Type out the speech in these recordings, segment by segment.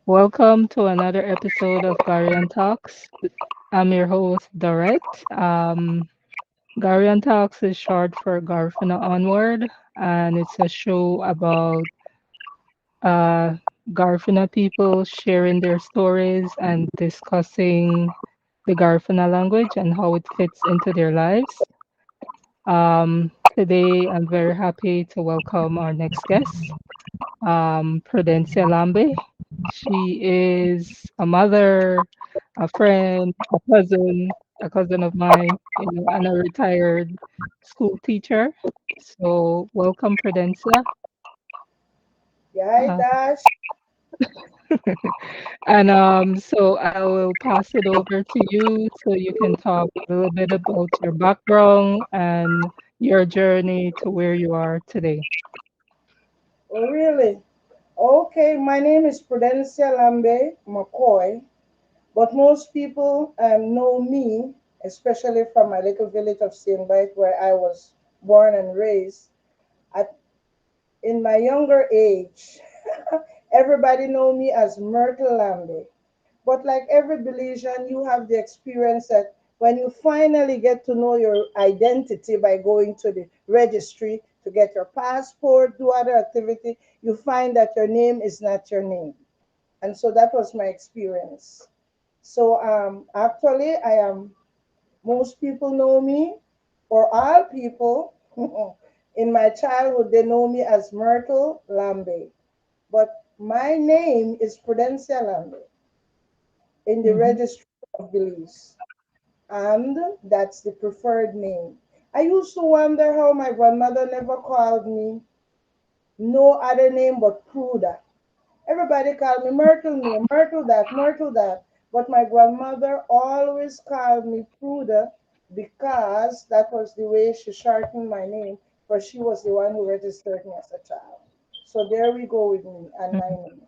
Welcome to another episode of Gari-On Talks. I'm your host, Dorette. Gari-On Talks is short for Garifuna Onward, and it's a show about uh, Garifuna people sharing their stories and discussing the Garifuna language and how it fits into their lives. Today, I'm very happy to welcome our next guest, Prudencia Lambey. She is a mother, a friend, a cousin of mine, and a retired school teacher. So welcome, Prudencia. Yeah, Uh, Dash. and so I will pass it over to you so you can talk a little bit about your background and your journey to where you are today. Oh, really? Okay, my name is Prudencia Lambey McKoy, but most people know me, especially from my little village of Siene Bight, where I was born and raised. At, in my younger age, everybody know me as Myrtle Lambey. But like every Belizean, you have the experience that when you finally get to know your identity by going to the registry to get your passport, do other activity, you find that your name is not your name. And so that was my experience. So actually, I am, most people know me, or all people in my childhood, they know me as Myrtle Lambey. But my name is Prudencia Lambey in the Hmm. registry of Belize, and that's the preferred name. I used to wonder how my grandmother never called me no other name but Pruda. Everybody called me Myrtle name, Myrtle that, Myrtle that. But my grandmother always called me Pruda because that was the way she shortened my name, for she was the one who registered me as a child. So there we go with me and my name.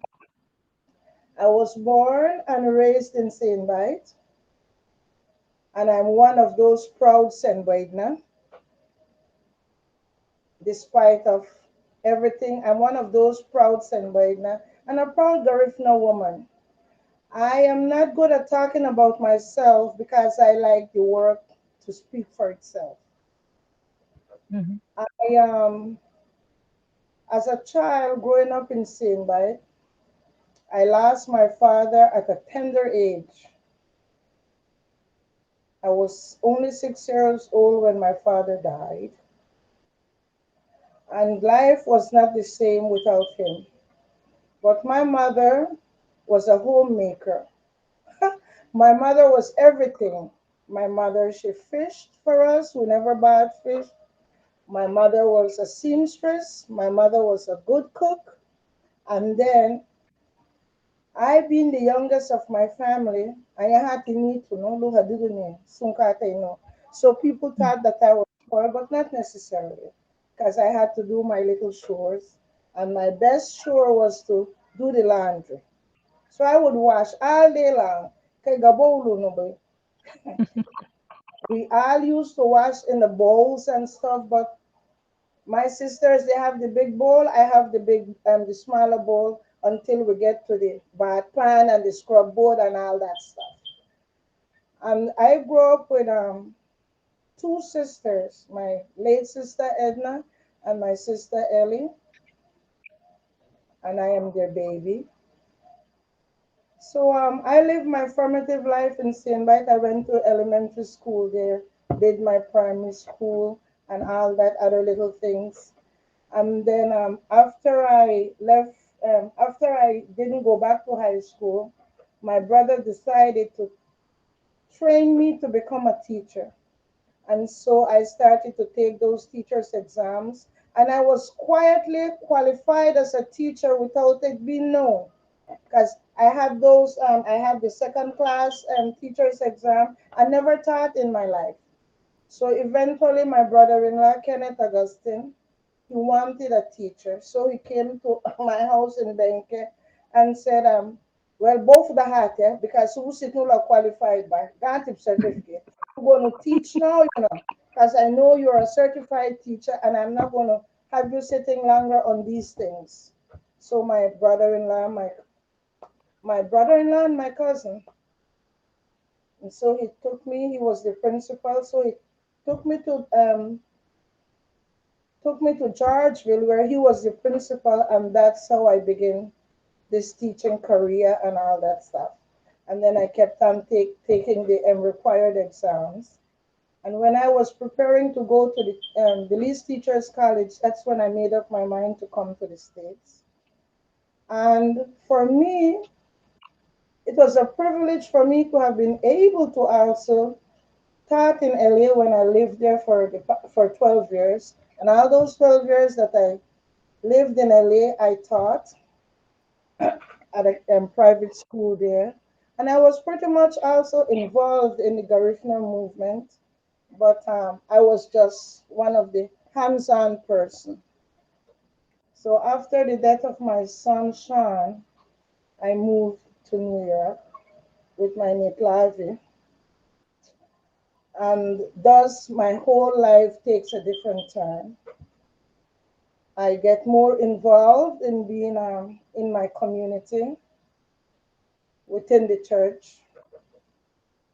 I was born and raised in St. Bight, and I'm one of those proud St. Bidna, despite of everything. I'm one of those proud St. Bidna and a proud Garifuna woman. I am not good at talking about myself because I like the work to speak for itself. Hmm. I as a child growing up in St. Bite, I lost my father at a tender age. I was only 6 years old when my father died, and life was not the same without him. But my mother was a homemaker. My mother was everything. My mother, she fished for us. We never bought fish. My mother was a seamstress. My mother was a good cook. And then I, being the youngest of my family, I had to need to know look at the name, Sunkata, you know. So people thought that I was poor, but not necessarily, because I had to do my little chores. And my best chore was to do the laundry. So I would wash all day long. Kay gabolo no ba? We all used to wash in the bowls and stuff, but my sisters, they have the big bowl. I have the smaller bowl until we get to the bath pan and the scrub board and all that stuff. And I grew up with two sisters, my late sister Edna and my sister Ellie, and I am their baby. So I lived my formative life in St. Bite. I went to elementary school there, did my primary school and all that other little things. And then after I left, after I didn't go back to high school, my brother decided to train me to become a teacher. And so I started to take those teachers' exams. And I was quietly qualified as a teacher without it being known. Because I have the second class teacher's exam. I never taught in my life. So eventually, my brother-in-law, Kenneth Augustine, he wanted a teacher. So he came to my house in Benke and said, well, both the hat, yeah, because who sit no qualified by that certificate. I'm going to teach now, because I know you're a certified teacher and I'm not going to have you sitting longer on these things. So my brother-in-law, my brother-in-law and my cousin. And so he took me. He was the principal, so he took me to um, took me to Georgeville, where he was the principal, and that's how I began this teaching career and all that stuff. And then I kept on taking the required exams. And when I was preparing to go to the Belize Teachers College, that's when I made up my mind to come to the States. And for me, it was a privilege for me to have been able to also taught in LA when I lived there for 12 years. And all those 12 years that I lived in LA, I taught at a private school there. And I was pretty much also involved in the Garifuna movement, but I was just one of the hands-on person. So after the death of my son Sean, I moved to New York with my Niece Lavi, and thus my whole life takes a different turn. I get more involved in being in my community within the church,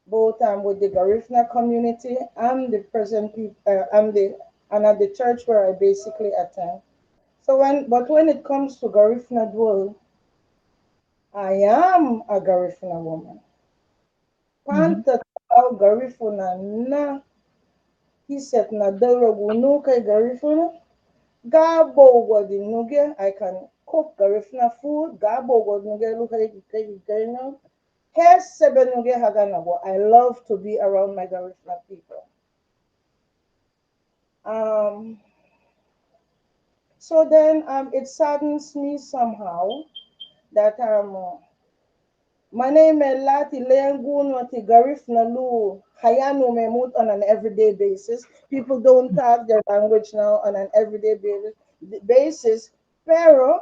both with the Garifuna community and the present people and at the church where I basically attend. When it comes to Garifuna Dwell, I am a Garifuna woman. Mhm. Panta tao Garifuna na hiset na daragu kay Garifuna. Gabo wadi nuge, I can cook Garifuna food. Gabo wadi nuge look at it. Here's seven nuge haganabo. I love to be around my Garifuna people. Um, so then it saddens me somehow that mane me lati lengun wati garif na lu hayanu memut on an everyday basis. People don't talk their language now on an everyday basis. Pero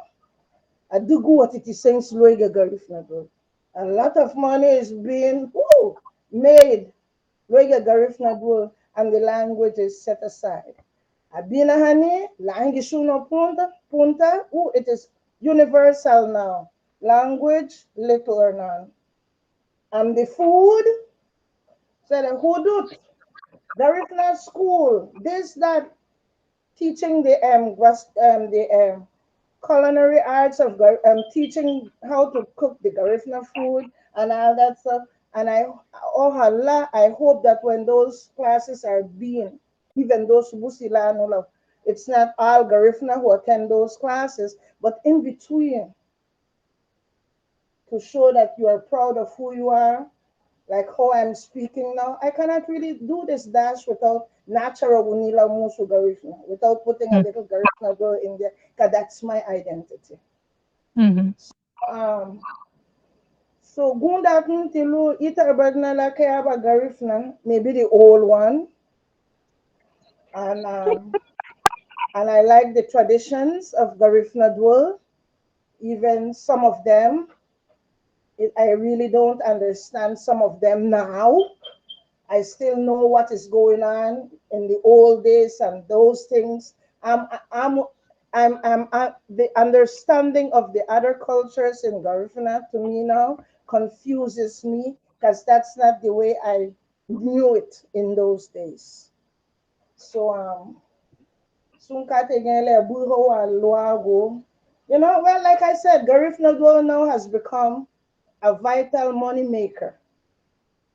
adugu what it is saying sloiga garif na lu. A lot of money is being made loiga garif na lu, and the language is set aside. Abina hani langi shuno punta. It is universal now. Language little or none. And the food, so the hudut, there is no school. This that teaching the culinary arts of teaching how to cook the Garifuna food and all that stuff. And oh Allah, I hope that when those classes are being, even those Busila and all of, it's not all Garifuna who attend those classes, but in between, to show that you are proud of who you are, like how I'm speaking now. I cannot really do this dash without natural Unila Musu Garifuna, without putting a Mm. little Garifuna girl in there, because that's my identity. Mhm. Um, so Gunda Tilu Ita Abadnala Kayaba Garifuna, maybe the old one, and and I like the traditions of Garifuna Dwell, even some of them. I really don't understand some of them now. I still know what is going on in the old days and those things. I'm, I'm, the understanding of the other cultures in Garifuna to me now confuses me because that's not the way I knew it in those days. So, Sunkate Buho and Luago. Well, like I said, Garifuna now has become a vital money maker.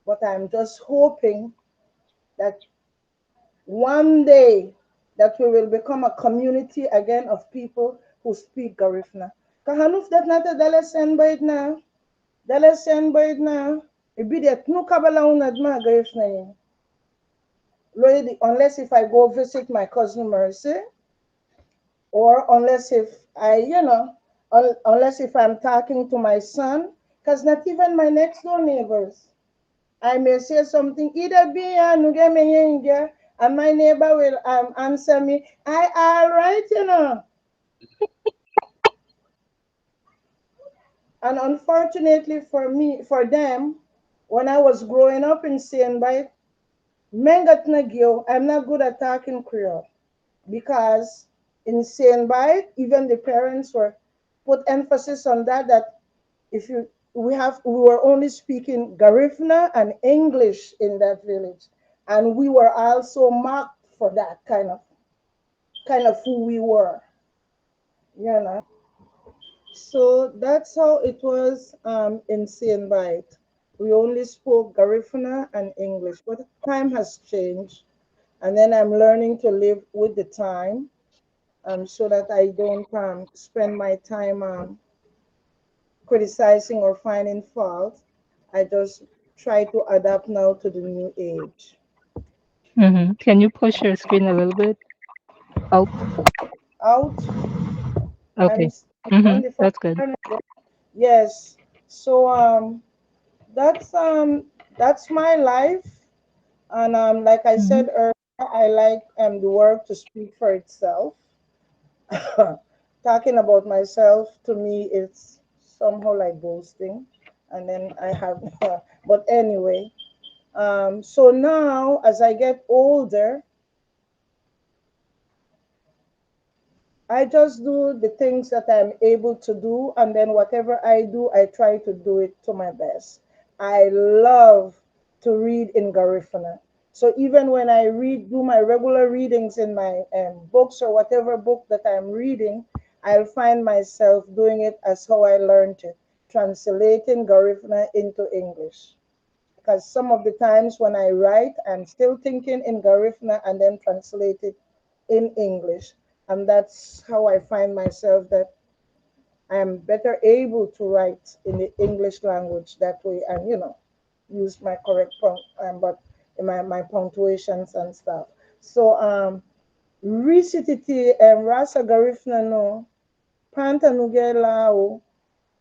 But I'm just hoping that one day that we will become a community again of people who speak Garifuna. Kahanuf dat nata dala sen bayid na, dala sen bayid na, ibidet no kabala unad ma Garifuna yin. Unless if I go visit my cousin Mercy, or unless if unless if I'm talking to my son, because not even my next door neighbors. I may say something, either be and my neighbor will answer me, I all right. And unfortunately for me, for them, when I was growing up in Siene Bight, I'm not good at talking Creole because in Siene Bight, even the parents were put emphasis on that if you we were only speaking Garifuna and English in that village, and we were also marked for that kind of who we were, you know. So that's how it was in Siene Bight. We only spoke Garifuna and English, but time has changed, and then I'm learning to live with the time, so that I don't spend my time criticizing or finding fault. I just try to adapt now to the new age. Can you push your screen a little bit out? Out, I'm Okay. on the That's good. phone. Yes. So that's that's my life, and like I Mhm. said earlier, I like the work to speak for itself. Talking about myself to me it's somehow like boasting, and then I have, but anyway, so now as I get older, I just do the things that I'm able to do, and then whatever I do, I try to do it to my best. I love to read in Garifuna. So even when I do my regular readings in my books or whatever book that I'm reading, I'll find myself doing it as how I learned it, translating Garifuna into English. Because some of the times when I write, I'm still thinking in Garifuna and then translate it in English. And that's how I find myself that I am better able to write in the English language that way, and use my correct but in my punctuations and stuff. So recititi rasa Garifuna no panta nugela o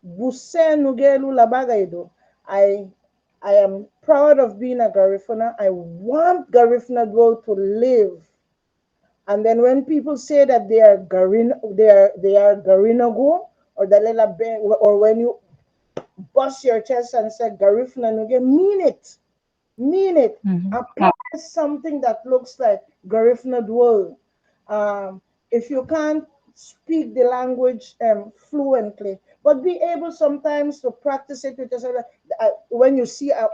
Busse Nugelu Labagaido. I I am proud of being a Garifuna. I want Garifuna World to live. And then when people say that they are Garinago or Dalela Ben, or when you bust your chest and say Garifuna Nuge, mean it. Mean it. Mhm. Apply something that looks like Garifuna World. Um, if you can't speak the language fluently, but be able sometimes to practice it with yourself. When you see an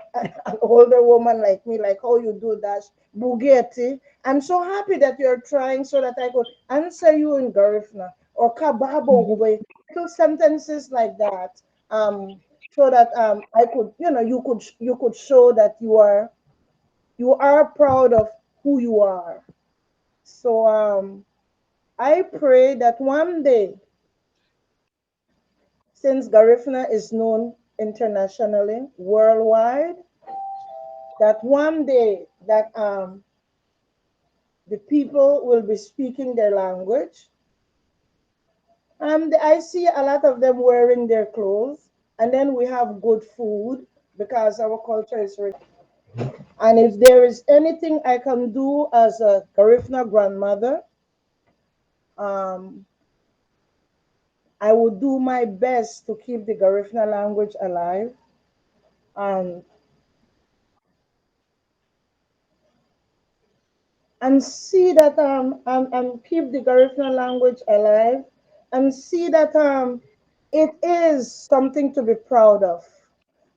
older woman like me, like how you do that, Bugatti, I'm so happy that you're trying so that I could answer you in Garifuna or Kababo Mhm. Gube, little sentences like that. So that I could, you could show that you are proud of who you are. So I pray that one day, since Garifuna is known internationally, worldwide, that one day that the people will be speaking their language. I see a lot of them wearing their clothes, and then we have good food because our culture is rich. And if there is anything I can do as a Garifuna grandmother, um, I will do my best to keep the Garifuna language alive, and see that and keep the Garifuna language alive, and see that it is something to be proud of.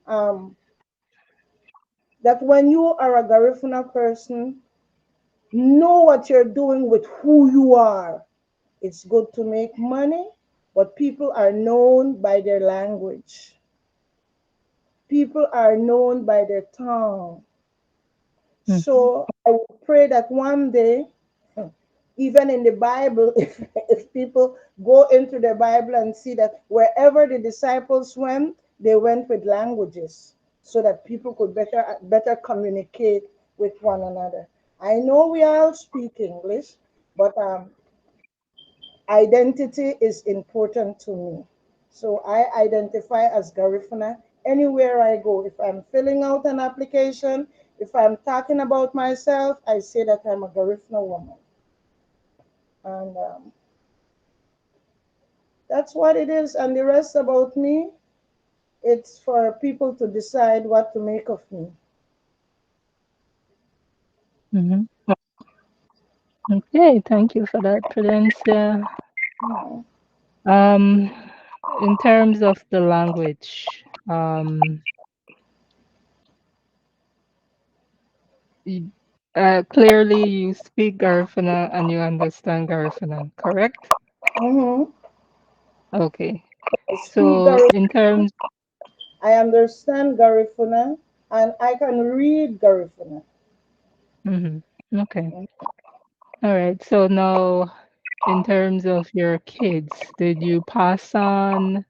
Um, that when you are a Garifuna person, know what you're doing with who you are. It's good to make money, but people are known by their language. People are known by their tongue. Mhm. So I will pray that one day, even in the Bible, if people go into the Bible and see that wherever the disciples went, they went with languages so that people could better communicate with one another. I know we all speak English, but identity is important to me. So I identify as Garifuna anywhere I go. If I'm filling out an application, if I'm talking about myself, I say that I'm a Garifuna woman. And that's what it is. And the rest about me, it's for people to decide what to make of me. Mhm. Okay, thank you for that, Prudencia. Mhm. Um, in terms of the language. Um, y- Clearly, you speak Garifuna and you understand Garifuna, correct? Mm-hmm. Okay. I speak So, Garifuna, in terms, I understand Garifuna, and I can read Garifuna. mhm, okay. All right. So now, in terms of your kids, did you pass on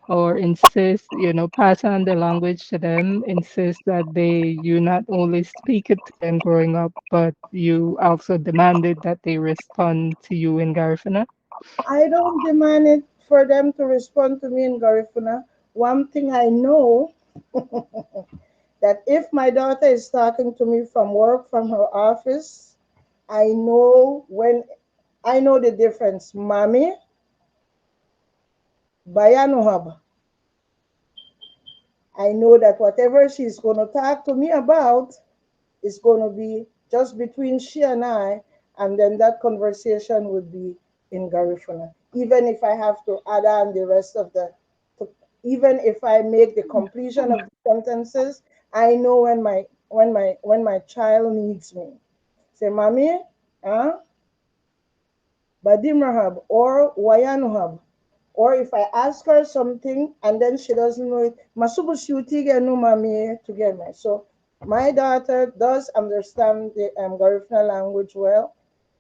or insist, pass on the language to them, insist that you not only speak it to them growing up, but you also demanded that they respond to you in Garifuna? I don't demand it for them to respond to me in Garifuna. One thing I know that if my daughter is talking to me from work, from her office, I know the difference. Mommy, Bayanuhab. I know that whatever she's going to talk to me about is going to be just between she and then that conversation would be in Garifuna. Even if I have to add on the rest of to, even if I make the completion of the sentences, I know when my child needs me. Say, mommy, huh? Badimrahab or Wayanuhab. Or if I ask her something and then she doesn't know it, Masubu Shutige no mami together. So my daughter does understand the Garifuna language well,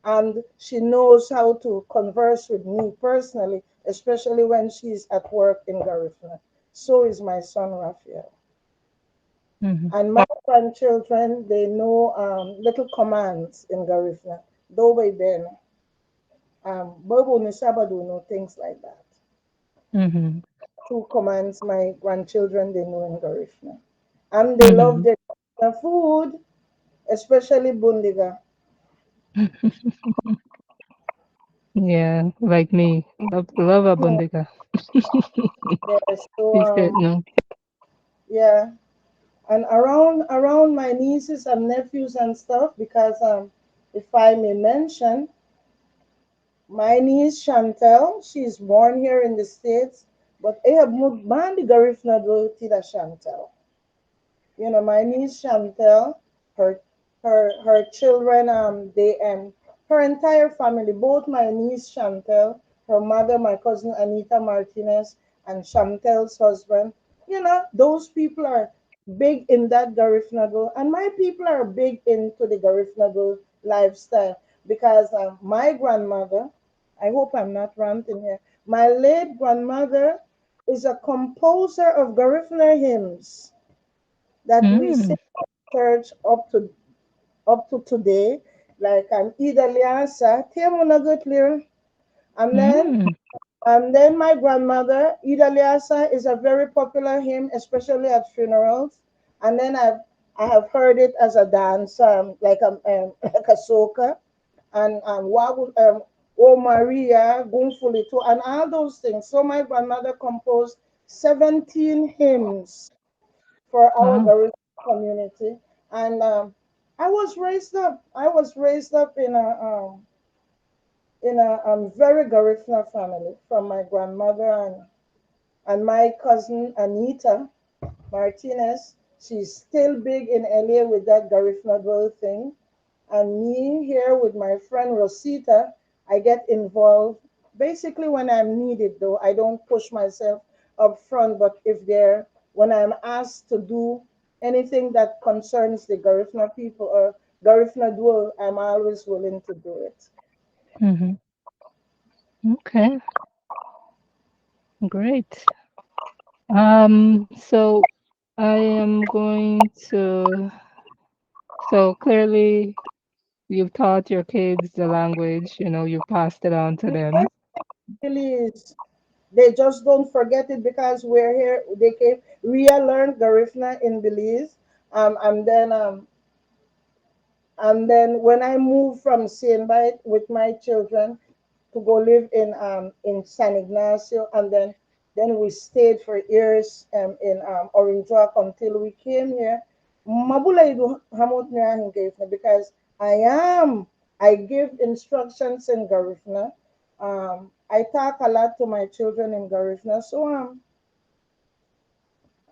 and she knows how to converse with me personally, especially when she's at work in Garifuna. So is my son Raphael. Hmm. And my grandchildren, they know little commands in Garifuna. Though way then, Bobo no Shabado, no things like that. Hmm. Two commands my grandchildren they know in Garifuna. And they love Hmm. their Garifuna food, especially bundiga. Yeah, like me. Love Abundika. Yes, so He said no. yeah. And around my nieces and nephews and stuff, because if I may mention, my niece Chantel, she's born here in the States, but I have moved bandi Garifuna do tida Chantel. My niece Chantel, her her children, her entire family, both my niece Chantel, her mother, my cousin Anita Martinez, and Chantel's husband. Those people are big in that Garifnago, and my people are big into the Garifnago lifestyle because my grandmother, I hope I'm not ranting here, my late grandmother is a composer of Garifuna hymns that we Mm, sing at church up to today, like Ida Liasa, Tiamunagut Lir, and then mm, my grandmother, Ida Liasa, is a very popular hymn, especially at funerals. And then I have heard it as a dance, like a soca, and O Maria, Gunfulitu, and all those things. So my grandmother composed 17 hymns for our wow. Gari community. And I was raised up in a very Garifuna family from my grandmother and my cousin Anita Martinez. She's still big in LA with that Garifuna girl thing. And me here with my friend Rosita, I get involved basically when I'm needed, though. I don't push myself up front, but when I'm asked to do anything that concerns the Garifuna people or Garifuna dual, I'm always willing to do it. Hmm. Okay, great. So I am going to, so clearly you've taught your kids the language, you passed it on to Yes, them. Belize. They just don't forget it because we're here. They came. Ria learned Garifuna in Belize, and then when I moved from Siene Bight with my children to go live in San Ignacio, and then we stayed for years in Orange Rock until we came here. Mabula idu hamot niya ang Garifuna because I give instructions in Garifuna. I talk a lot to my children in Garifuna, so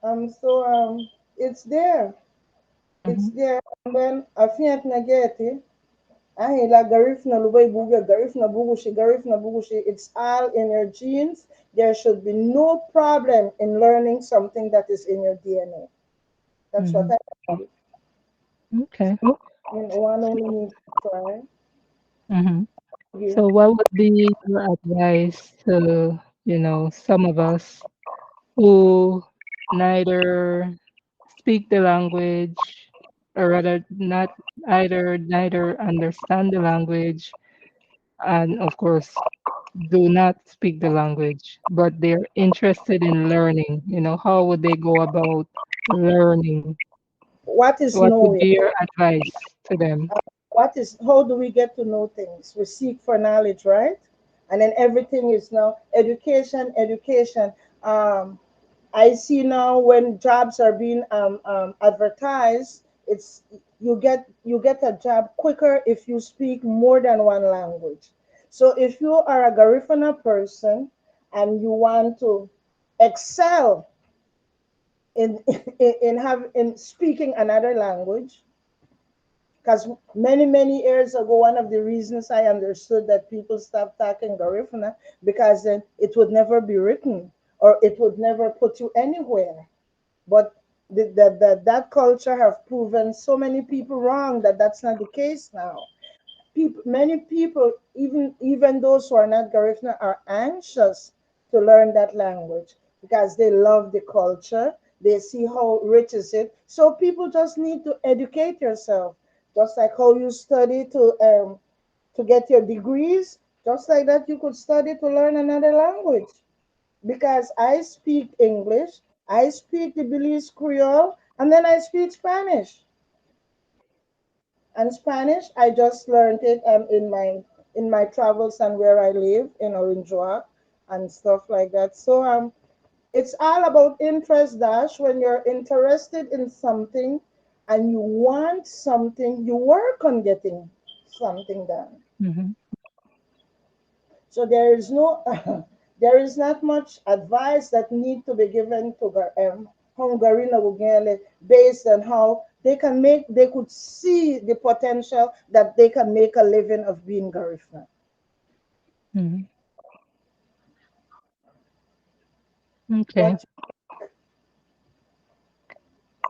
So it's there. It's Mm-hmm. there. And then I think Nageti, I la Garifuna Lubay Buga, Garifuna Bugushi, Garifuna Bugushi. It's all in your genes. There should be no problem in learning something that is in your DNA. That's what Mm-hmm. I believe. Okay. One only needs to try. Mm-hmm. You. So what would be your advice to, some of us who neither speak the language, or rather not either neither understand the language, and of course do not speak the language, but they're interested in learning? How would they go about learning? What is What would knowing? be your advice to them? What is, how do we get to know things? We seek for knowledge, right? And then everything is now education, education. Um, I see now when jobs are being advertised, it's you get a job quicker if you speak more than one language. So if you are a Garifuna person and you want to excel in in speaking another language, because many years ago, one of the reasons I understood that people stopped talking Garifuna, because then it would never be written or it would never put you anywhere. But that culture have proven so many people wrong that that's not the case now. Many people, even those who are not Garifuna, are anxious to learn that language because they love the culture. They see how rich is it. So people just need to educate yourself, just like how you study to get your degrees. Just like that, you could study to learn another language. Because I speak English, I speak the Belize Creole, and then I speak Spanish. And Spanish, I just learned it in my travels and where I live in Orange and stuff like that. So it's all about interest dash. When you're interested in something and you want something, you work on getting something done. Hmm. So there is no, there is not much advice that need to be given to Hungarina Wugele based on how they could see the potential that they can make a living of being Garifuna. Hmm. Okay. What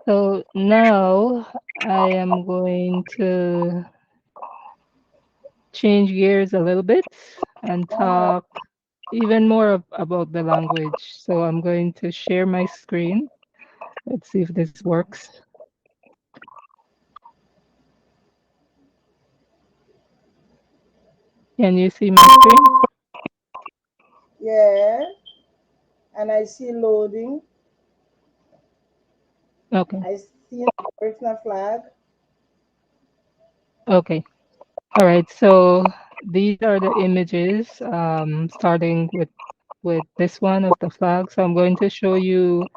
So now I am going to change gears a little bit and uh, talk even more about the language. So I'm going to share my screen. Let's see if this works. Can you see my screen? yeah, and I see loading. Okay. I see a Garifuna flag. Okay. All right. So these are the images, starting with this one of the flag. So I'm going to show you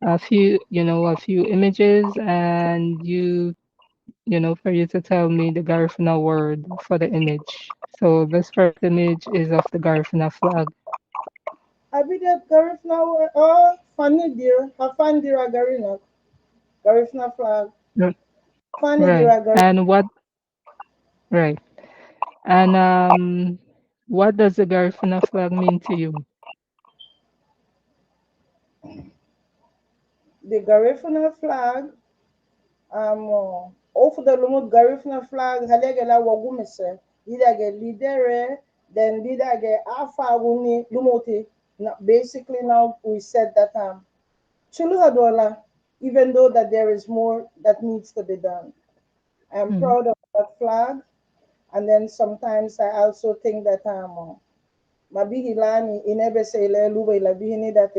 a few images, and for you to tell me the Garifuna word for the image. So this first image is of the Garifuna flag. I be that Garifuna. Oh, funny dear. Have fun dear Garina. Garifuna flag. R- Funny dear Right. Garifuna. And right. And what does the Garifuna flag mean to you? The Garifuna flag. Of the lumut Garifuna flag. Halege la wagumise. Lidage lidere. Then lidage afa wuni lumuti. Basically, now we said that Chuluhadola, even though that there is more that needs to be done. I'm Mhm. proud of that flag. And then sometimes I also think that mabihilani inebe seile lube labihini that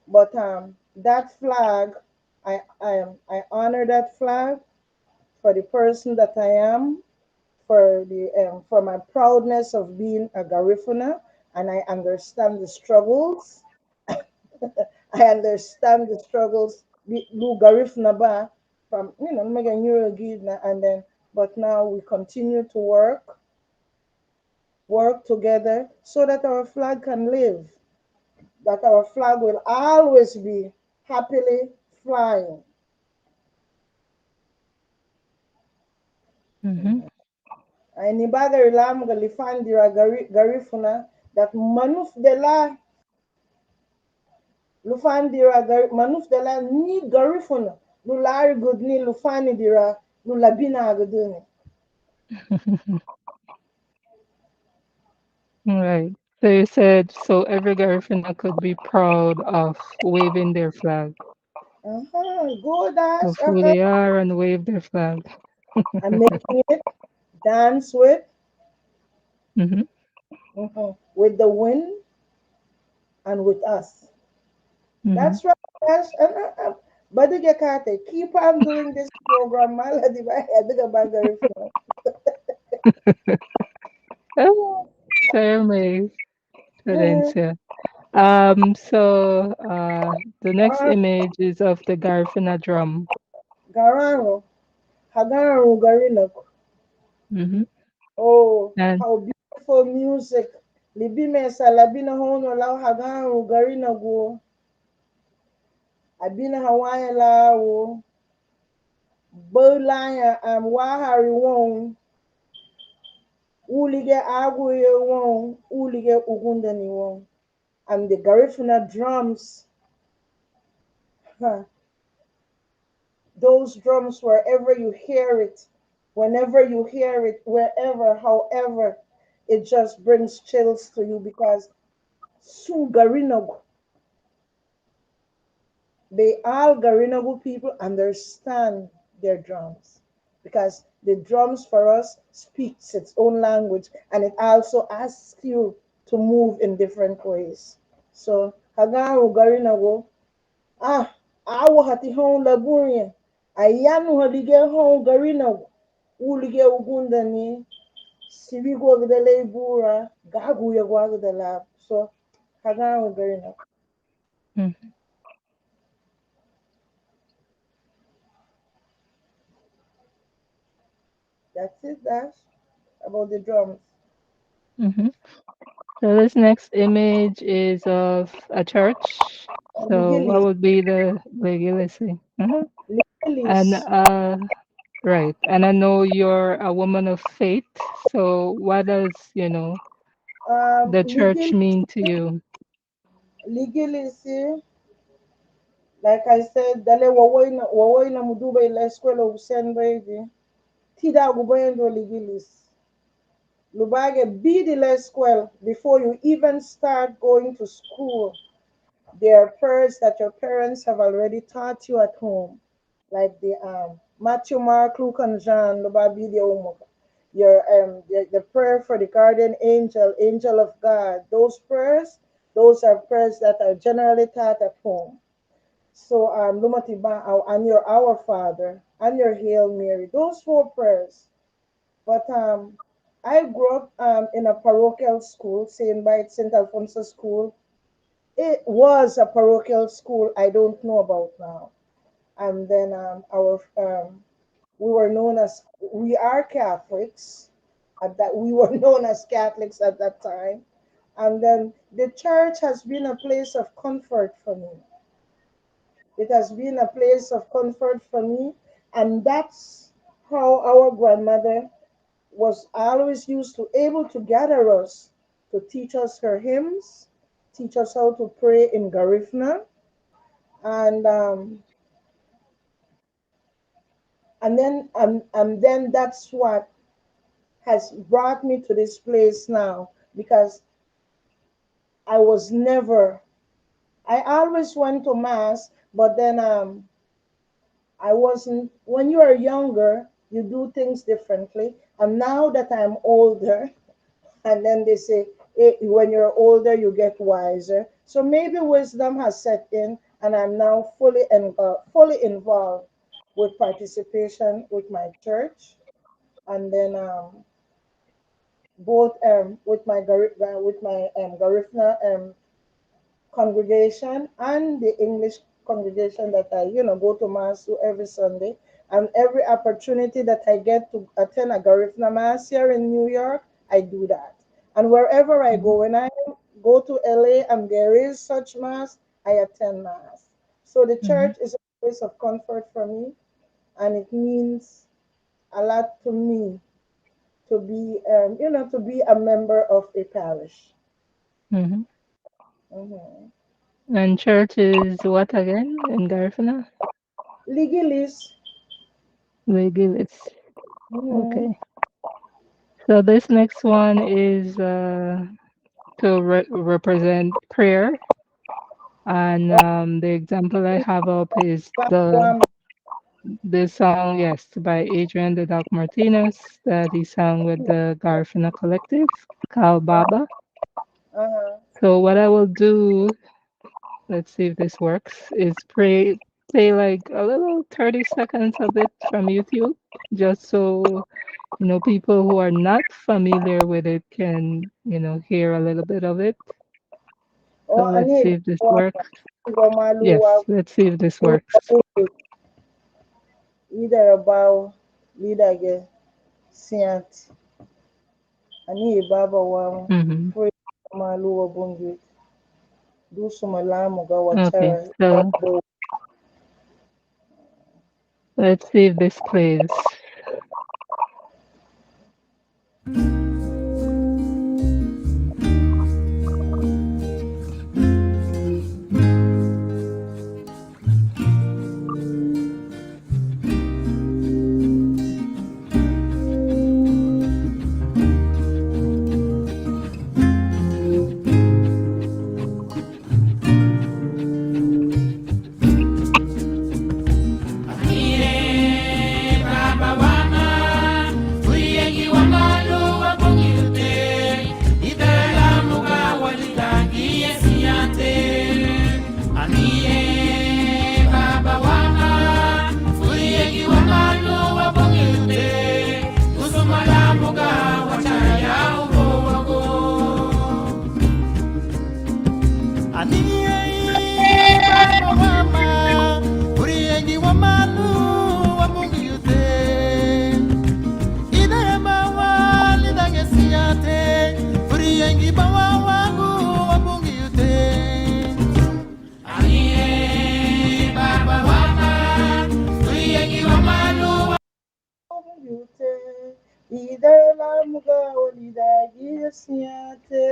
but that flag, I honor that flag for the person that I am, for my proudness of being a Garifuna, and I understand the struggles. I understand the struggles. Lu Garifuna ba from mega and then, but now we continue to work together so that our flag can live. that our flag will always be happily flying. Mm-hmm. Ay ni bagay lam galifandira garifuna that manuf de la lufandira manuf de la ni garifuna lulari gudni lufani dira lulabina aguduni. Right. So you said so every Garifuna could be proud of waving their flag. Go Of dash, who they are and wave their flag. and making it dance Mm-hmm. with the wind and with us. Mm-hmm. That's right, Dash. But you can't keep on doing this program, Maladi. I think about Garifuna. Oh, Fairmay, Prudencia. The next image is of the Garifuna drum. Garano, Hagano Garinako. Mm-hmm. Oh, And how beautiful music. Libime salabina hono lao Hagano Garinago. Abina Hawaii lao. Bolaya Wahari won. Ulige Aguye won. Ulige Ugundani won. And the Garifuna drums. Huh. Those drums, wherever you hear it, whenever you hear it, wherever, however, it just brings chills to you because Su Garinagu, they all Garinagu people understand their drums because the drums for us speaks its own language and it also asks you to move in different ways. So Hagaru Garinagu, ah, awo hati hon laburia. Ayanu halige hon Garinagu. Ulige ugunda ni sibigo gdele bura gagu ya gwagu de lab. So Hagaru Garinagu. mm-hmm. That's it, Dash, about the drums. Mm-hmm. So this next image is of a church. So what Ligilis, would be the legacy? Mm-hmm. And ligilis. right. And I know you're a woman of faith. So what does, the church Ligilis, mean to you? ligilis, like I said, dale wawoina muduba ila eskwela usendo hivi. Tida gubayendo ligilis. Lubage be the less well before you even start going to school. There are prayers that your parents have already taught you at home, like the Matthew, Mark, Luke, and John. Lubabi the your the prayer for the guardian angel, angel of God. Those prayers, those are prayers that are generally taught at home. So Lumatiba and your Our Father and your Hail Mary. Those four prayers. But I grew up in a parochial school, Siene Bight St. Alfonso School. It was a parochial school I don't know about now. And then we were known as, we are Catholics. At that, we were known as Catholics at that time. And then the church has been a place of comfort for me. It has been a place of comfort for me. And that's how our grandmother was always used to able to gather us to teach us her hymns, teach us how to pray in Garifuna, and and then that's what has brought me to this place now because I was never. I always went to mass, but then I wasn't. When you are younger, you do things differently, and now that I'm older, and then they say when you're older you get wiser, so maybe wisdom has set in and I'm now fully involved with participation with my church, and then both with my Garifuna congregation and the English congregation that I go to mass to every Sunday, and every opportunity that I get to attend a Garifuna mass here in New York, I do that. And wherever I Mhm. go, when I go to LA and there is such mass, I attend mass. So the Mm-hmm. church is a place of comfort for me, and it means a lot to me to be, to be a member of a parish. Mm-hmm. Hmm. And church is what again in Garifuna? Legalist. Legilits. Hmm. Okay. So this next one is to represent prayer. And the example I have up is the song, yes, by Adrian the Doc Martinez that he sang with the Garifuna Collective, Kal Baba. Uh-huh. So what I will do, let's see if this works, is play like a little 30 seconds of it from YouTube, just so people who are not familiar with it can, hear a little bit of it. O So let's ani see if this wa works. wa malu wa Yes, let's see if this works. either about leader ge siat ani baba wa Hmm. free malu wa bungi du sumalamu ga Okay, wachara so let's see if this plays. yute either lamu ga olida gi siate.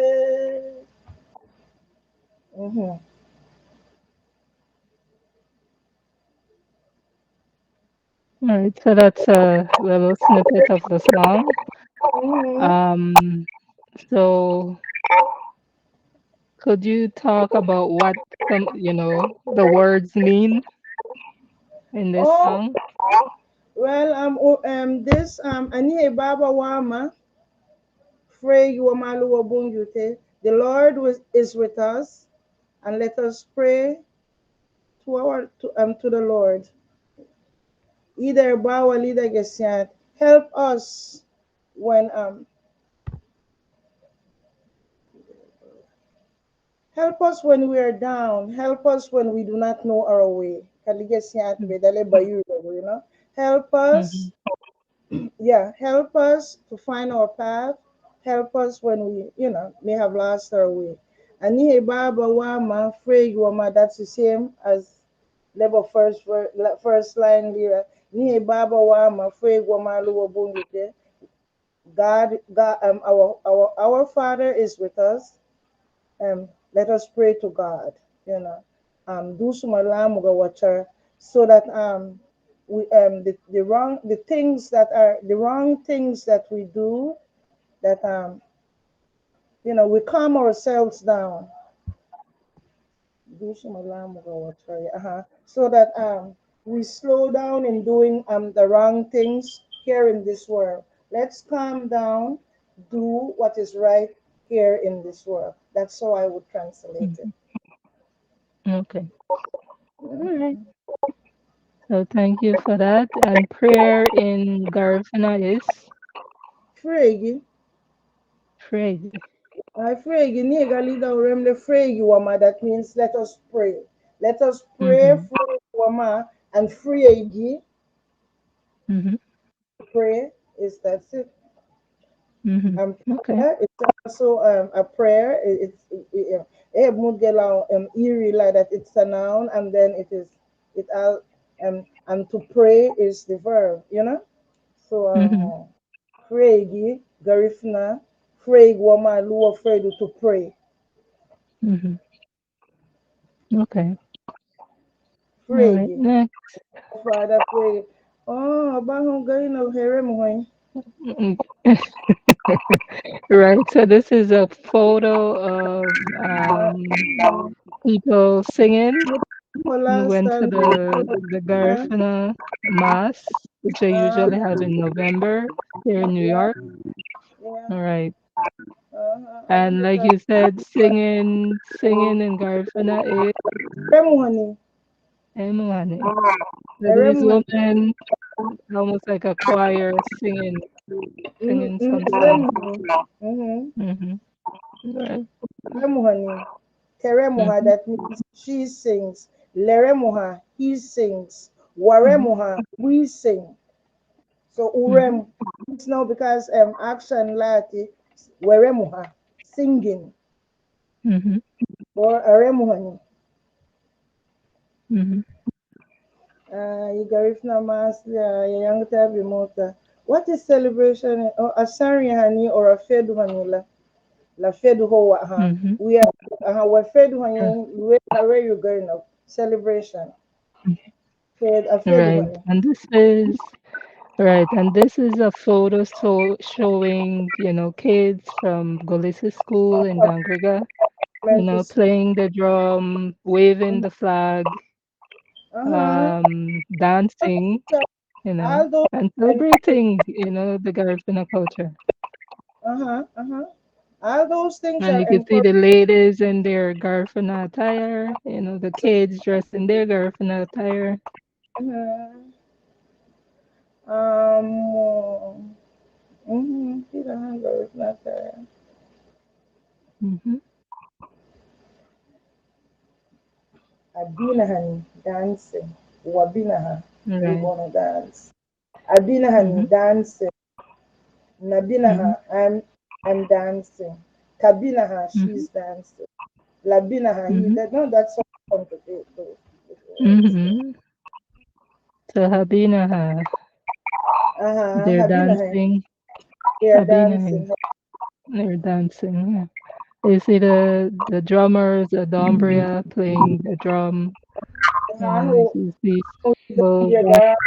Mhm. All right, so that's a little snippet of the song. Mhm. Um, so could you talk about what the words mean in this Oh, song? well, this ani baba wama frey wamalu wabungute. The Lord is with us, and let us pray to the Lord. Either bawa leader gesiat, help us when help us when we are down. Help us when we do not know our way. Kaligesiat bedale bayu, you know. Help us, Mm-hmm. yeah, help us to find our path. Help us when we, may have lost our way. Ani baba wa ma free wa ma, that's the same as level first line there. Ni baba wa ma free wa ma lu bungite. God, our Father is with us. Let us pray to God. You know, do some alarm watcher so that we the things that are the wrong things that we do, that we calm ourselves down. Do some alarm watcher, so that we slow down in doing the wrong things here in this world. Let's calm down, do what is right here in this world. That's how I would translate it. Hmm. Okay. All right. So thank you for that. And prayer in Garifuna is Fregi, pray. I fregi, niga leader remle fregi wama, that means let us pray. Let us pray Mm-hmm. for wama and fregi, Mm-hmm. pray is that's it. Mm-hmm. Okay. Prayer, it's also a prayer. mood get eerie like that. It's a noun, and then it all and to pray is the verb, you know. So Mm-hmm. praygi garifna prayg wama lu afraid to pray. Mm-hmm. Okay. All right. Praygi Next. father pray. Oh, abang gari na here mo hoy. Mm. Right. So this is a photo of people singing. We Wala went to Stann the Garifuna Mass, which they usually have in November here in New yeah, York. yeah. All right. I'm And the like you said, singing in Garifuna is Remuhani. Emuhane. So these Remuhani. women, almost like a choir, singing some song. Mm-hmm. Mm-hmm. Right. Remuhani. Teremuha, Mm-hmm. that means she sings. Leremuha, he sings. Mm-hmm. Waremuha, we sing. So Mm-hmm. urem it's now because action lati weremuha singing Mm-hmm. or aremuhani. Mm-hmm. Igarifna mas yang tabi mota. What is celebration or a sarihani or a fedu hanila? La fedu ho wa ha. Mm-hmm. We are we fedu hani where you going now? Celebration. Fed a fedu Right. hani. And this is right. And this is a photo showing, kids from Golisi School in Dangriga, Elementary school. playing the drum, waving the flag, Uh-huh. dancing, All those and and celebrating, the Garifuna culture. uh-huh. All those things And are you can see important. the ladies in their Garifuna attire, the kids dressed in their Garifuna attire. Mhm. Um, Peter Hunger is not there. Hmm. Abinahan dancing. Wabinaha, we're Right. gonna dance. Abinahan Hmm. dancing. Hmm. Nabinaha, I'm dancing. Kabinaha, Hmm. she's dancing. Labinaha, he Hmm. that no, that's so complicated. Those words. Hmm. So Habina, they're Habinaha, dancing. they're Habina, dancing. they're dancing. Yeah. You see the drummers, the Dombria playing the drum. Who You see who people the ground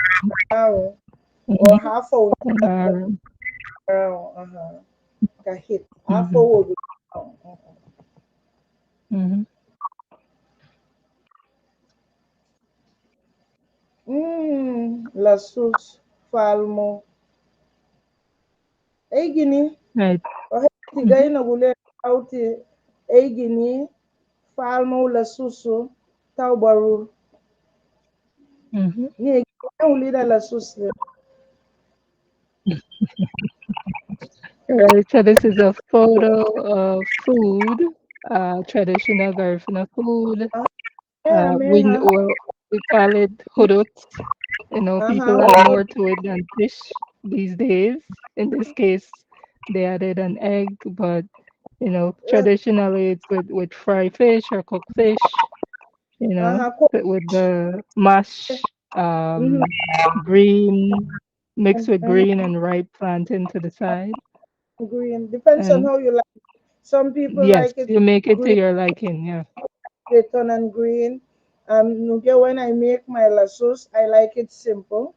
or dancing. half hour ground. Kahit Mm-hmm. forward. Hmm. Lasus falmo. Ay gini. Right. Kahit Hmm. tigay na guli auti ay gini falmo lasuso tau baru. Hmm. Ni uli da lasus le. Right. So this is a photo of food, traditional Garifuna food. Me ha. We call it hurut. People add more to it than fish these days. In this case, they added an egg, but traditionally it's with fried fish or cooked fish. Ko. With the mash, Mhm. green mixed with Mhm. green and ripe plantain to the side. Green. Depends on And how you like. Some people yes, like it you make it to green, your liking. Yeah. bacon and green. When I make my lasus, I like it simple.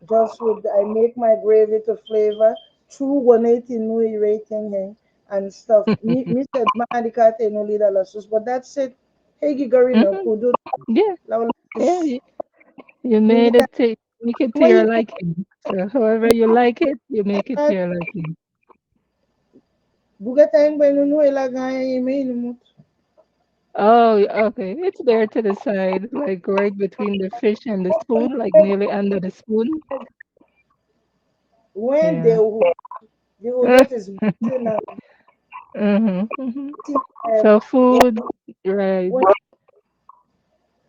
Just with I make my gravy to flavor true 180 nui rating hang and stuff. Me said madikate no lida la sus, but that's it. Hey gigarino Hmm. kudu Yeah. la Yeah. sus. You made Bigita it to make it to when your you liking. So however you like it, you make it to your liking. bugata yung ba nunu ilagay email mo. Oh, okay. It's there to the side, like right between the fish and the spoon, like nearly under the spoon. When Yeah. the udot is beaten and Mm-hmm, hmm. um, So food, right. when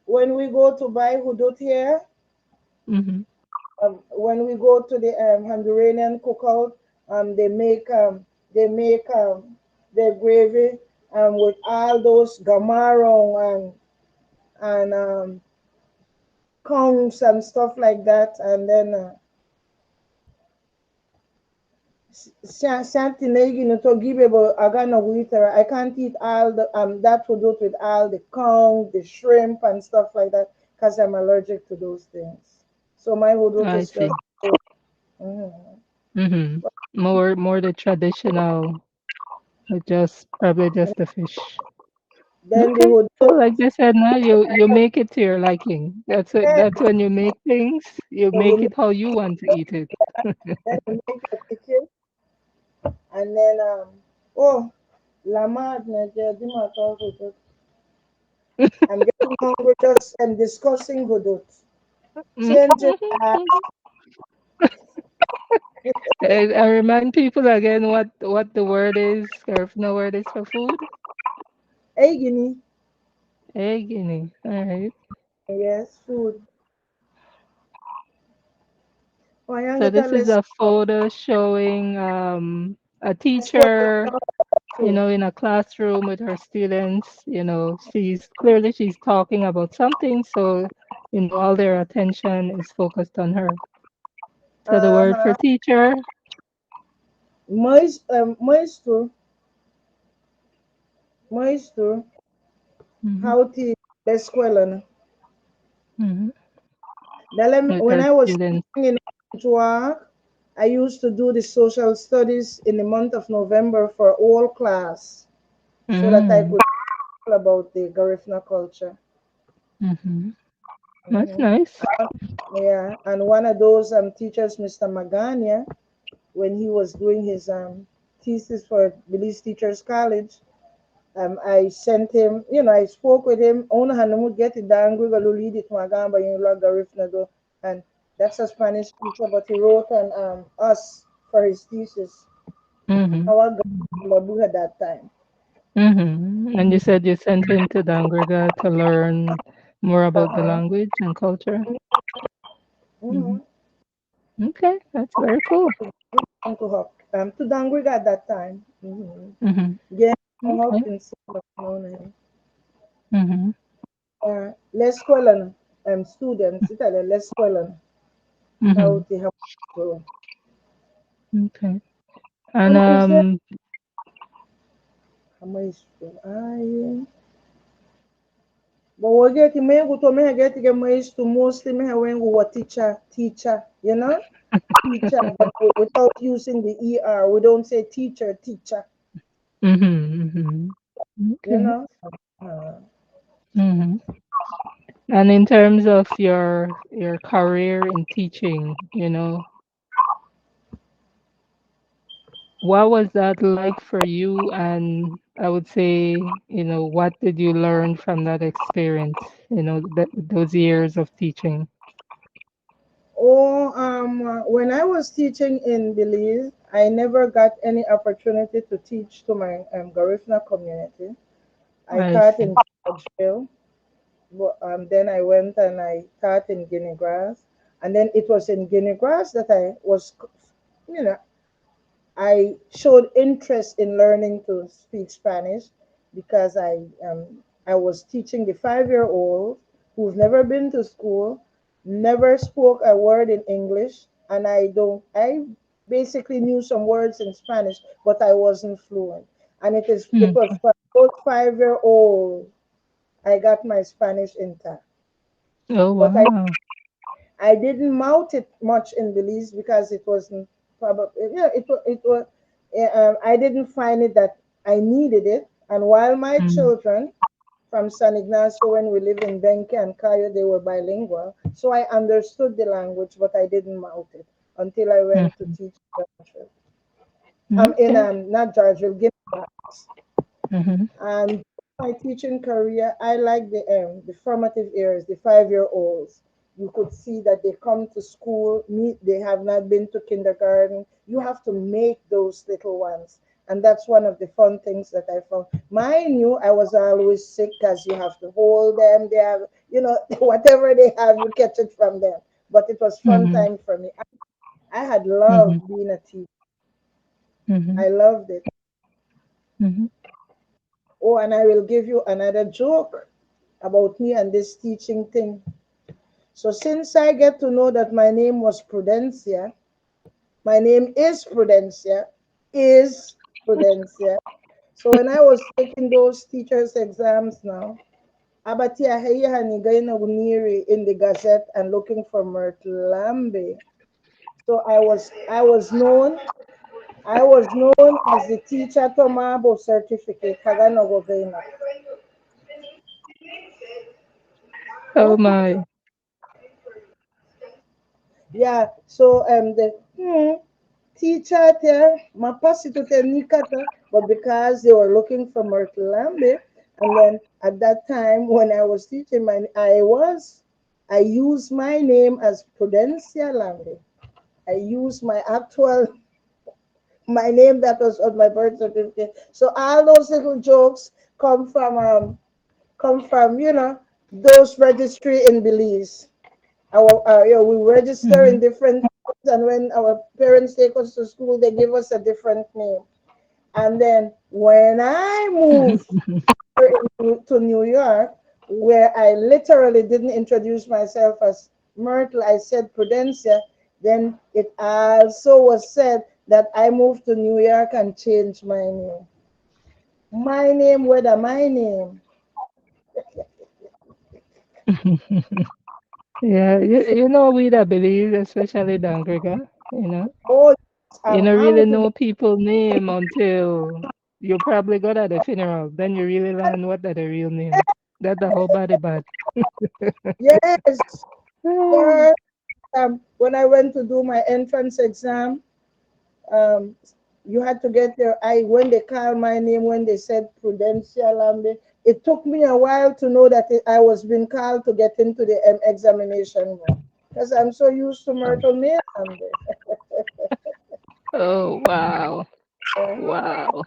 when we go to buy hudot here, Mm-hmm, when we go to the Honduranian cookout, they make their gravy with all those gamarong and counts and stuff like that, and then Santinegin to give about agana waiter. I can't eat all the that would do with all the conch, the shrimp and stuff like that because I'm allergic to those things. So my hudut I is just see. mhm. Mm-hmm. More the traditional, just probably just the fish. Then the Okay. So hudut, like I said, now you make it to your liking. That's it. then That's when you make things. You we make make, it how you want to eat it. then we make a chicken, and then oh lamad na jadi matter hudut. I'm getting hungry just discussing hudut. Changing that. I remind people again what the word is. Garifuna word is for food. Hey, Guinea. Guinea. All right. Yes, food. Oh, I am So get a this is lesson a photo showing a teacher, too. in a classroom with her students. She's talking about something, so all their attention is focused on her. So the word for Uh-huh. teacher. Maestro, maestro, Hmm. how to the escuela. No? Hmm. With When her I was students. teaching in work, I used to do the social studies in the month of November for all class so that I Mm. could tell about the Garifuna culture. Hmm. That's Hmm. nice. Yeah, and one of those teachers, Mr. Magania, when he was doing his thesis for Belize Teachers College, I sent him, I spoke with him. Ona hanamu get it down, we will lead it magamba in Garif Nado. And that's a Spanish teacher, but he wrote on us for his thesis. Hmm. How I got Babu at that time. And you said you sent him to Dangriga to learn more about the Uh-huh. language and culture. Hmm. Mm-hmm. Okay, that's very cool. To Hop. To Dangriga at that time. Mm-hmm. Hmm. Yeah, Hop Okay. in Simon. Hmm. L'escuela, students, Italian, l'escuela, how Hmm. to help grow. Okay. And And is there a maestro? But we get me go to me get get maestro mostly me when we were teacher, teacher, but without using the er, we don't say teacher, hmm. Hmm. you Okay. know. Uh, Hmm. And in terms of your career in teaching, what was that like for you? And I would say, what did you learn from that experience, those years of teaching? when I was teaching in Belize, I never got any opportunity to teach to my Garifuna community. I I taught see. in Georgeville. Then I went and I taught in Guinea Grass, and then it was in Guinea Grass that you know, I showed interest in learning to speak Spanish because I was teaching the 5-year old who's never been to school, never spoke a word in English, and I basically knew some words in Spanish, but I wasn't fluent. And it was Mm. for those 5-year old I got my Spanish intact. Oh, But wow. I didn't mount it much in Belize because it wasn't probably it was I didn't find it that I needed it. And while my Mm. children from San Ignacio, when we lived in Benke and Cayo, they were bilingual, so I understood the language, but I didn't mount it until I went to Mhm. teach Georgeville. In Okay. not Georgeville, Guinea. Mhm. And my teaching career, I like the formative years, the 5-year olds. You could see that they come to school, meet, they have not been to kindergarten. You have to make those little ones. And that's one of the fun things that I found. Mind you, I was always sick because you have to hold them. They have, whatever they have, you catch it from them. But it was fun Mhm. time for me. I had Mhm. loved being a teacher. Mhm. I loved it. Mhm. Oh, and I will give you another joke about me and this teaching thing. So since I get to know that my name was Prudencia, my name is Prudencia. So when I was taking those teachers' exams now, Abatia Heya Hanigaina Uniri in the Gazette and looking for Myrtle Lambey. So I was known as the teacher Tomabo certificate. Kagano Govena. Oh What? my. Yeah. So the teacher there, my pasito te nikata, but because they were looking for Myrtle Lambey, and then at that time when I was teaching, I used my name as Prudencia Lambey. I used my name that was on my birth certificate. So all those little jokes come from those registry in Belize. We register in Mhm. different towns, and when our parents take us to school, they give us a different name. And then when I moved to New York, where I literally didn't introduce myself as Myrtle, I said Prudencia. Then it also was said that I moved to New York and changed my name. My name, whether my name. Yeah, you know we that believe, especially the Anglican, Oh, yes, you I'm don't hung really to know people name until you probably got at the funeral. Then you really learn what are the real name. That the whole body bad. yes, Ah, there. When I went to do my entrance exam, um, you had to get there. When they called my name, when they said Prudencia Lambey, it took me a while to know that I was being called to get into the examination room because I'm so used to Myrtle name Lambey. oh wow, wow.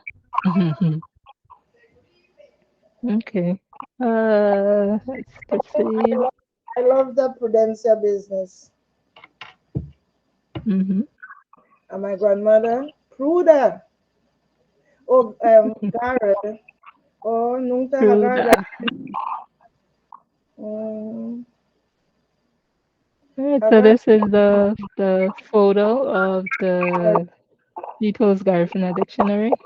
Okay. Let's proceed. I love the Prudencia business. Mm-hmm. And my grandmother, Pruda, oh, Garrett, oh, Nunta Hagaga. Ruda. Mm, Alright, so Hagaga. this is the photo of the People's Garifuna Dictionary,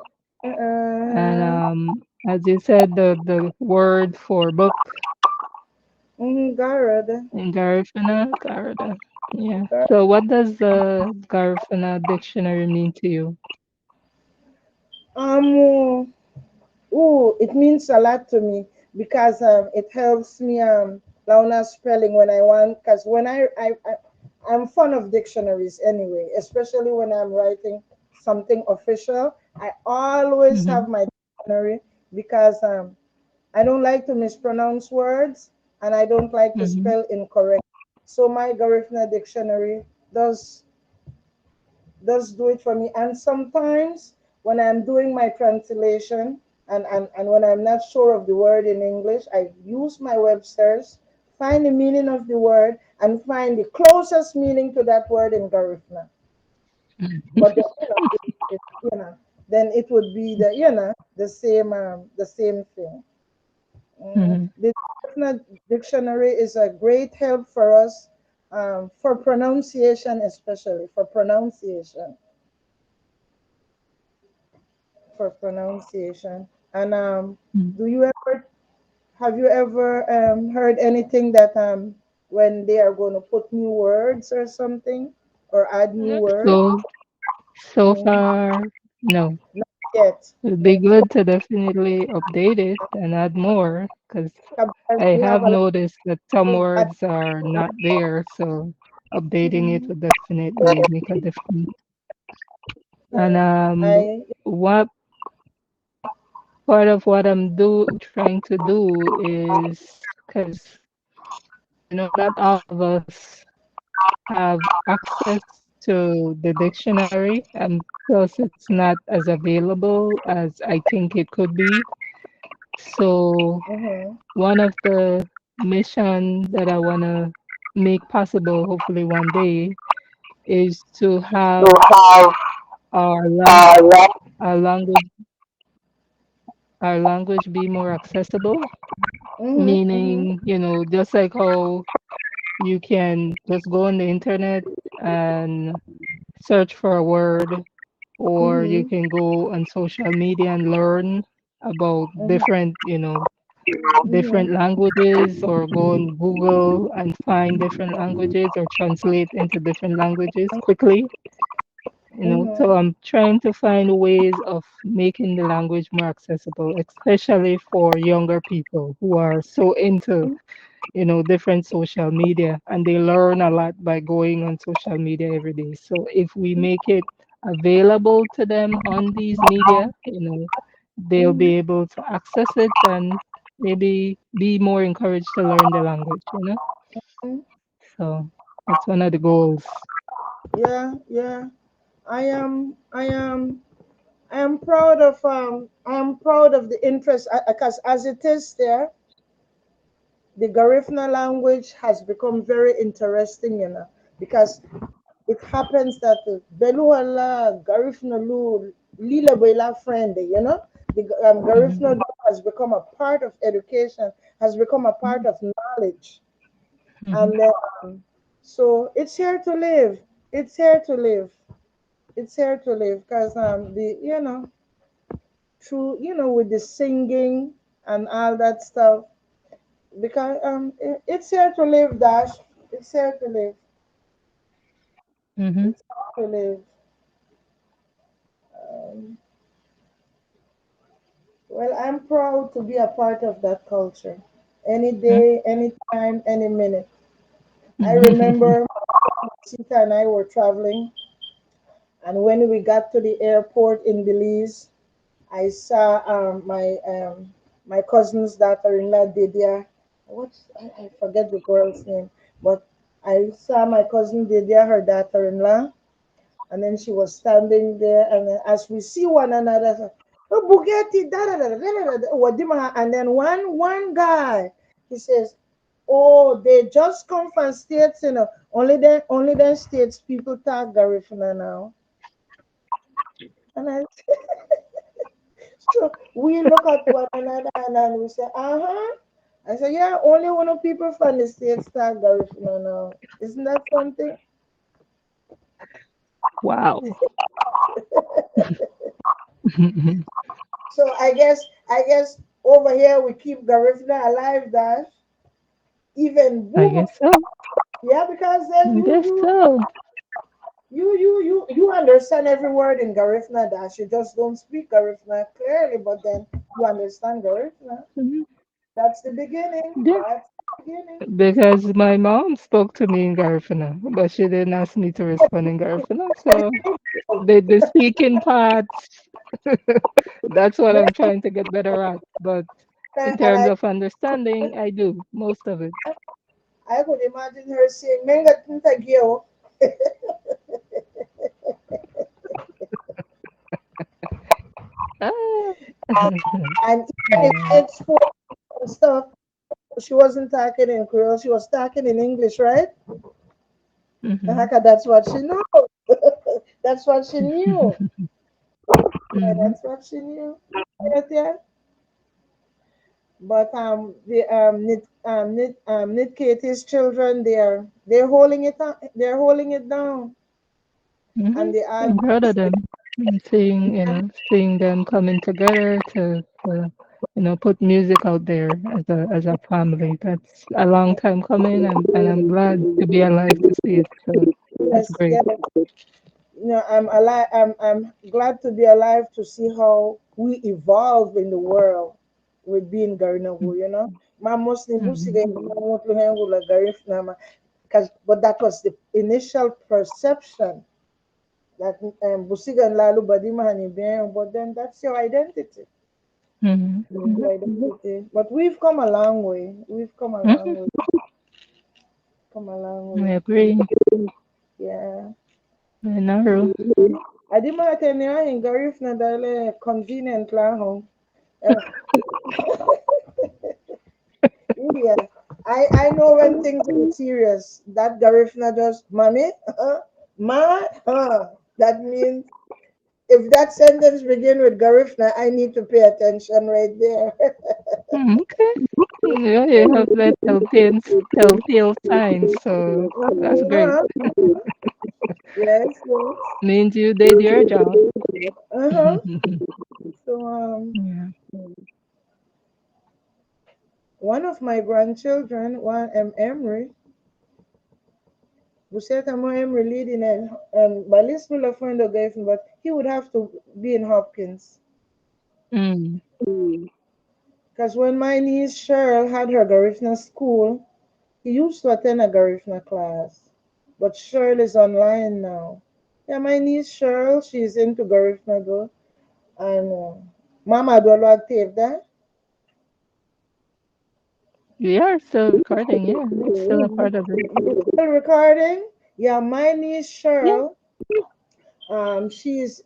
and Uh, as you said, the word for book Garrett. in Garifuna, Garda. Yeah. So what does the Garifuna Dictionary mean to you? Um, it means a lot to me because it helps me learn spelling when I want. Because when I'm fond of dictionaries anyway, especially when I'm writing something official. I always Mm-hmm. have my dictionary because I don't like to mispronounce words and I don't like to Mm-hmm. spell incorrect. So my Garifuna dictionary does does do it for me. And sometimes when I'm doing my translation and when I'm not sure of the word in English, I use my web search, find the meaning of the word, and find the closest meaning to that word in Garifuna. But then, then it would be the same thing. Mm-hmm. The dictionary is a great help for us for pronunciation, especially for pronunciation. And do you ever have you ever heard anything that when they are going to put new words or something or add new words? So so Mm, far, no. not yet, It'd be not yet. good to definitely update it and add more because Because I we have have a lot noticed that some of words are not there, so updating it would definitely make a difference. And yeah. I what part of what I'm trying to do is because not all of us have access to the dictionary, and plus it's not as available as I think it could be. So mhm. one of the mission that I want to make possible, hopefully one day, is to have To have our lang uh, our language our language be more accessible, Mhm. Mhm. meaning, just like how you can just go on the internet and search for a word, or you Mhm. can go on social media and learn about Mhm. different Mhm. languages, or go on Google and find different languages or translate into different languages quickly. So Mhm. I'm trying to find ways of making the language more accessible, especially for younger people who are so into, different social media, and they learn a lot by going on social media every day. So if we make it available to them on these media, they'll Mhm. be able to access it and maybe be more encouraged to learn the language. Mhm. So that's one of the goals. Yeah, yeah. I am proud of the interest because as it is there, the Garifuna language has become very interesting, because it happens that Beluala Garifuna Lu Lila Bela friend, the Hmm. Garifuna has become a part of education, has become a part of knowledge, Hmm. and so it's here to live. It's here to live. It's here to live because the through with the singing and all that stuff, because it's here to live, Dash. It's here to live. Hmm. It's here to live. um, well, I'm proud to be a part of that culture, any day, any time, any minute. I Hmm. remember Sita and I were traveling, and when we got to the airport in Belize, I saw my cousin's daughter-in-law, Didia. I forget the girl's name, but I saw my cousin Didia, her daughter-in-law, and then she was standing there, and then as we see one another, oh, Bugatti, da da da da da da, and then one guy, he says, "Oh, they just come from states, only then states people talk Garifuna now." And I So we look at one another and then we say, uh-huh. I said, yeah, only one of people from the States start Garifuna now. Isn't that something? Wow. I So I guess over here we keep Garifuna alive, Dash. Even boom. guess so. Yeah, because then I you guess you so. you you you you understand every word in Garifuna, Dash. You just don't speak Garifuna clearly, but then you understand Garifuna. Mhm. That's the beginning. Yeah, That's the beginning. because my mom spoke to me in Garifuna, but she didn't ask me to respond in Garifuna. So the speaking parts, that's what I'm trying to get better at. But in And terms I of understanding, I do most of it. I could imagine her saying, Menga Tintagio. Ah. And even if Yeah. it's for and stuff, she wasn't talking in Creole, she was talking in English, right? Hmm. Haka, that's what she knew. That's what she knew. Yeah, Hmm. that's what she knew. Right there. But the Knit Katie's children, they're holding it on, they're holding it down, Hmm. and they are. I'm proud of them. And seeing them coming together to put music out there as a family. That's a long time coming, and I'm glad to be alive to see it. So that's Yes, great. yes. I'm alive. I'm glad to be alive to see how we evolve in the world with being Garinagu, Ma mostly Mm-hmm. busiga la Garif nama. But that was the initial perception that busiga and lalu badima hanibien, but then that's your identity. Hmm. Your identity. But we've come a long way. We've come a long Hmm. way. Come a long I way. agree. Yeah. I know. Adima atenia in Garif na dale convenient lang ho. Eh, Yeah, I know when things are serious. That Garifuna just, mommy, ma, that means If that sentence begin with Garifuna, I need to pay attention right there. Okay. Yeah, you have that telltale signs, so that's great. Uh-huh. Yes, yes. Means you did your job. Uh-huh. So Yeah. one of my grandchildren, one Emery, who said I'm Emery leading and Belize will find a guy, but he would have to be in Hopkins. Mm. Because when my niece Cheryl had her Garifuna school, he used to attend a Garifuna class. But Cheryl is online now. Yeah, my niece Cheryl, she's into Garifuna though. And Mama Adwalo tape that. We are still recording, yeah. It's still a part of it. Still recording? Yeah, my niece Yeah. Cheryl, she's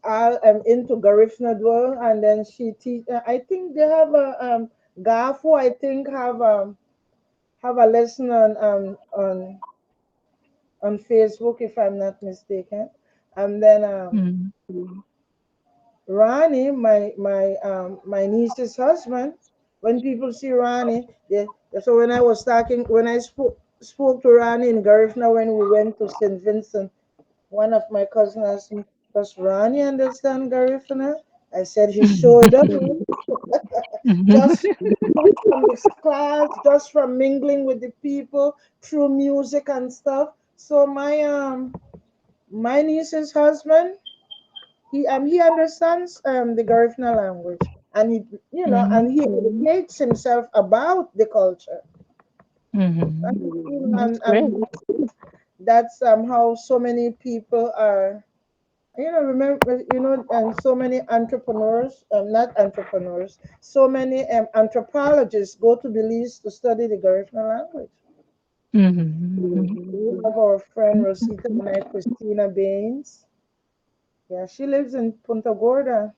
into Garifuna dwell, and then she teach. I think they have a Gafu. I think have a lesson on Facebook if I'm not mistaken, and then Mm. Ronnie, my niece's husband. When people see Ronnie, so when I was talking, when I spoke to Ronnie in Garifuna when we went to St. Vincent, one of my cousins asked me, "Does Ronnie understand Garifuna?" I said he sure does. Just from this class, just from mingling with the people through music and stuff. So my niece's husband, he understands the Garifuna language, and Mm. he educates himself about the culture. Mhm. That's And great. that's how so many people are. Remember, and so many entrepreneurs, not entrepreneurs, so many anthropologists go to Belize to study the Garifuna language. Mhm. Mhm. We have our friend Rosita and I, Christina Baines. Yeah, she lives in Punta Gorda.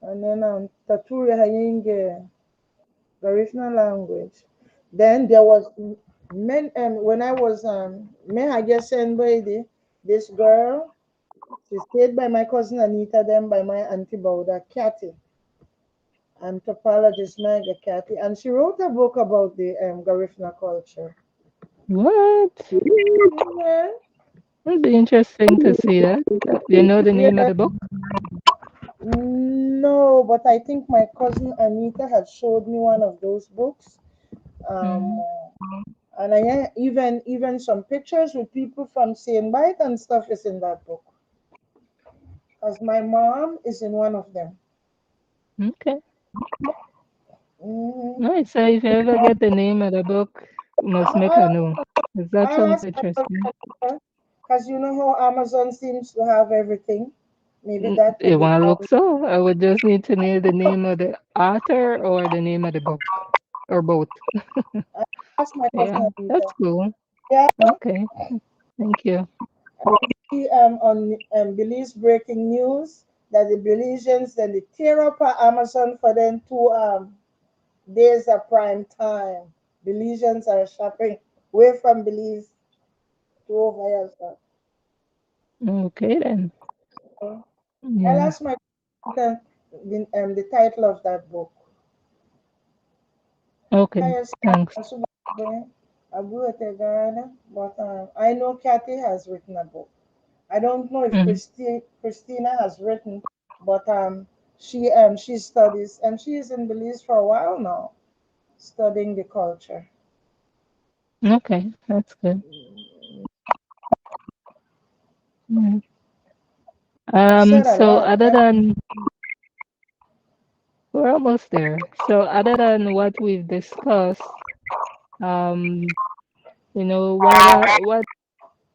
And then Taturi Hayinge, Garifuna language. Then there was when I was Mehaja Senbedi, this girl, she stayed by my cousin Anita, then by my auntie Bauda, Kathy, anthropologist Mega Kathy, and she wrote a book about the Garifuna culture. What? Yeah, It'd be interesting to see that. Do you know the name of yeah. the book? No, but I think my cousin Anita had showed me one of those books. Um, Mm. and even some pictures with people from Siene Bight and stuff is in that book. Because my mom is in one of them. Okay. Hmm. Nice. So if you ever get the name of the book, you must make a I'll, note. 'Cause that I'll sounds ask my interesting. cousin, because you know how Amazon seems to have everything. Maybe that could It be wanna how. look so. I would just need to know the name of the author or the name of the book. Or both. I'll ask my cousin Yeah. Anita. That's cool. Yeah, Okay. Thank you. see on Belize breaking news that the Belizeans then they tear up Amazon for them to days of prime time. Belizeans are shopping away from Belize to over here. Okay then. So I'll Yeah. ask my the title of that book. Okay. Highest Thanks. Abu Etegana, but I know Kathy has written a book. I don't know if Mhm. Christina has written, but she studies and she is in Belize for a while now, studying the culture. Okay. That's good. Mm. I've said a So lot. other than we're almost there. So other than what we've discussed, um,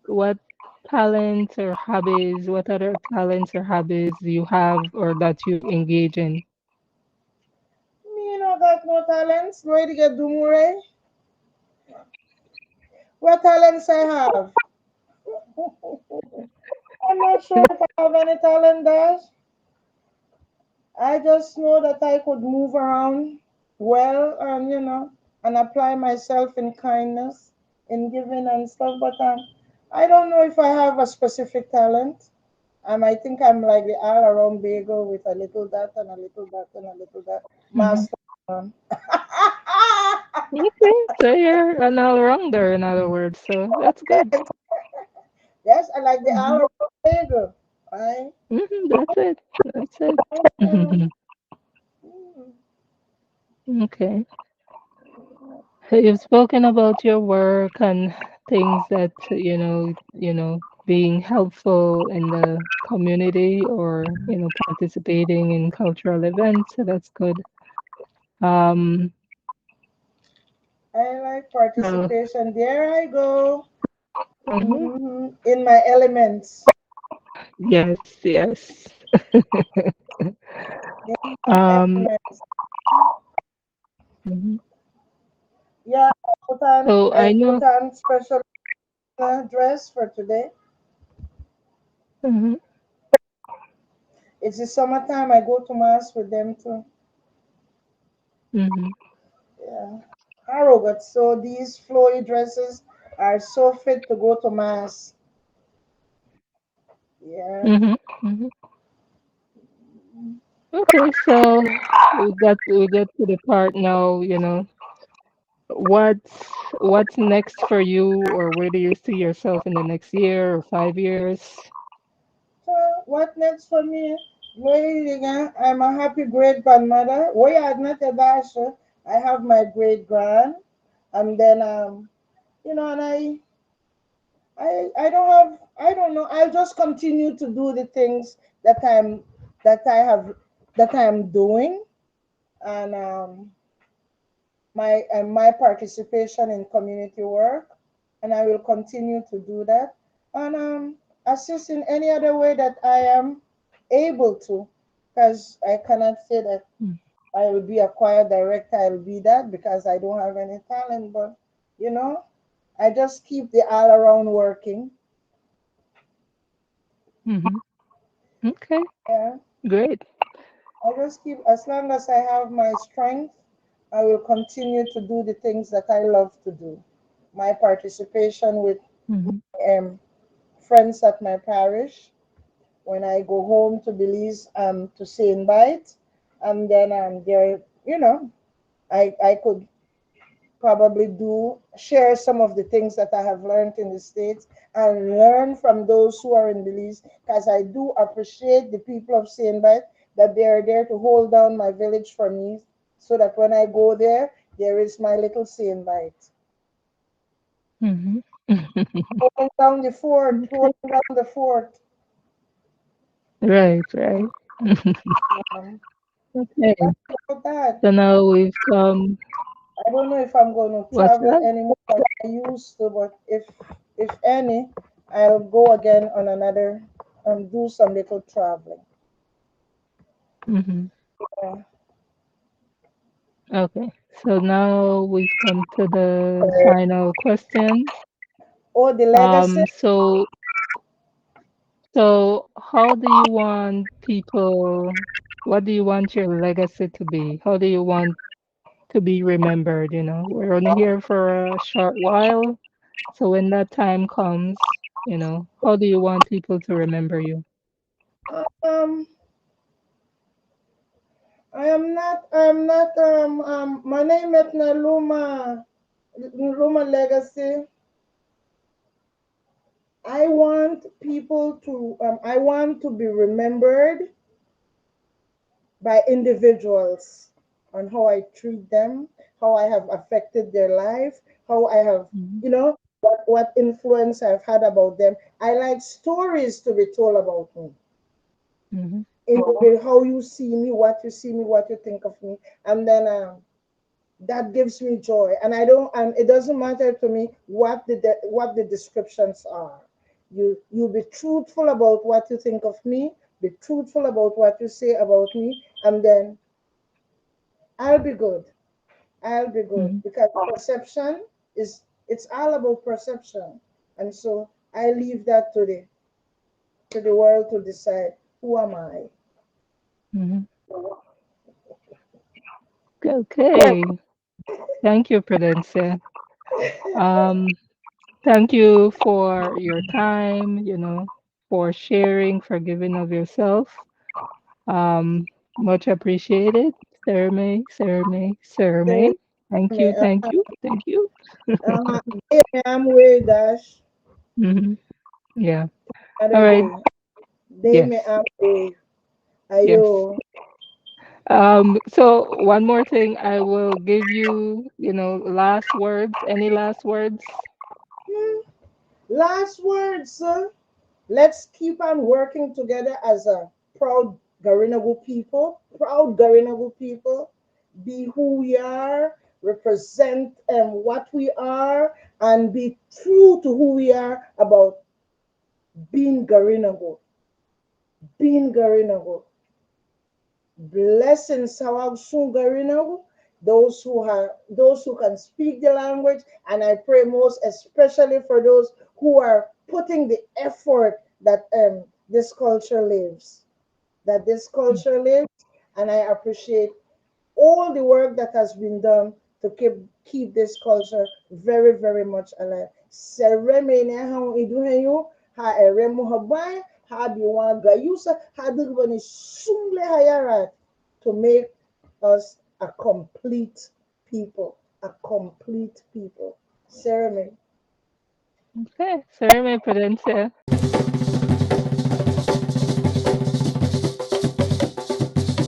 what talents or hobbies, what other talents or hobbies you have or that you engage in? Me no got no talents. Where to get Dumure? What talents I have? I'm not sure if I have any talent, Dash. I just know that I could move around well, and and apply myself in kindness, in giving and stuff. But I don't know if I have a specific talent. I think I'm like the all around bagel with a little dot and a little dot and a little dot. Mm-hmm. Master one. Okay, so you're an all-rounder, in other words, so that's good. Yes, I like the all Mm-hmm. around bagel. Right? Mm-hmm. That's it. That's it. Mm, mm, Okay. You've spoken about your work and things that, being helpful in the community or, participating in cultural events. So that's good. Um, I like so, participation. There I go. mhm. In my elements. Yes, yes. In my Um, elements. mhm. Yeah, So I I put know. on special dress for today. Mhm, It's the summertime. I go to mass with them too. mhm, Yeah. Harrow, but so these flowy dresses are so fit to go to mass. Yeah. mhm, mhm. Okay, so we get to the part now, what's next for you, or where do you see yourself in the next year or 5 years? So what next for me? Well, I'm a happy great grandmother. We are not a dasher. I have my great grand, and then and I don't know. I'll just continue to do the things that I'm that I have that I'm doing, and my participation in community work, and I will continue to do that, and assist in any other way that I am able to, because I cannot say that Mm, I will be a choir director. I will be that because I don't have any talent, but you know, I just keep the all around working. mhm. Okay, Yeah, great. I just keep as long as I have my strength. I will continue to do the things that I love to do. My participation with Mhm, um, friends at my parish when I go home to Belize to Siene Bight, and then there I could probably do share some of the things that I have learned in the States and learn from those who are in Belize, because I do appreciate the people of Siene Bight that they are there to hold down my village for me, so that when I go there, there is my little Siene Bight. mhm. Holding down the fort, Okay. holding down the fort. Right, right. Um, Okay. that's about that. So now we've come. I don't know if I'm going to What's travel that? anymore like I used to, but if any, I'll go again on another do some little traveling. Mhm. Yeah. Okay. So now we've come to the final questions. Oh, the legacy. Um, so so how do you want people, what do you want your legacy to be? How do you want to be remembered, We're only here for a short while. So when that time comes, how do you want people to remember you? Um, my name is Luma Legacy. I want to be remembered by individuals on how I treat them, how I have affected their life, how I have, Mhm, what influence I've had about them. I like stories to be told about me. mhm, How you see me, what you see me, what you think of me, and then that gives me joy. And I don't, and it doesn't matter to me what the descriptions are. You be truthful about what you think of me. Be truthful about what you say about me, and then I'll be good. I'll be good mhm, because perception is it's all about perception, and so I leave that to the world to decide who am I. mhm. Okay. Thank you, Prudencia. Um, Thank you for your time, for sharing, for giving of yourself. Much appreciated. Serme, Serme, Same Serme. Thank me. you, thank you, thank you. Day me am way dash. Hmm. Yeah. All Other right. day. Day me Yes. am way. Yes. Ayo. So one more thing, I will give you, last words. Any last words? Hmm. Last words, sir. Let's keep on working together as a proud Garinagu people. Proud Garinagu people. Be who we are, represent what we are, and be true to who we are about being Garinagu. Being Garinagu. Blessings Sawag Sungarinagu, those who can speak the language, and I pray most especially for those who are putting the effort that this culture lives. That this culture lives, and I appreciate all the work that has been done to keep this culture very, very much alive. Seremene ha iduhenyo ha eremu habai ha diwa gayusa ha digbani sumle hayarat to make us a complete people, a complete people. Ceremony. Okay. Serme, Prudencia.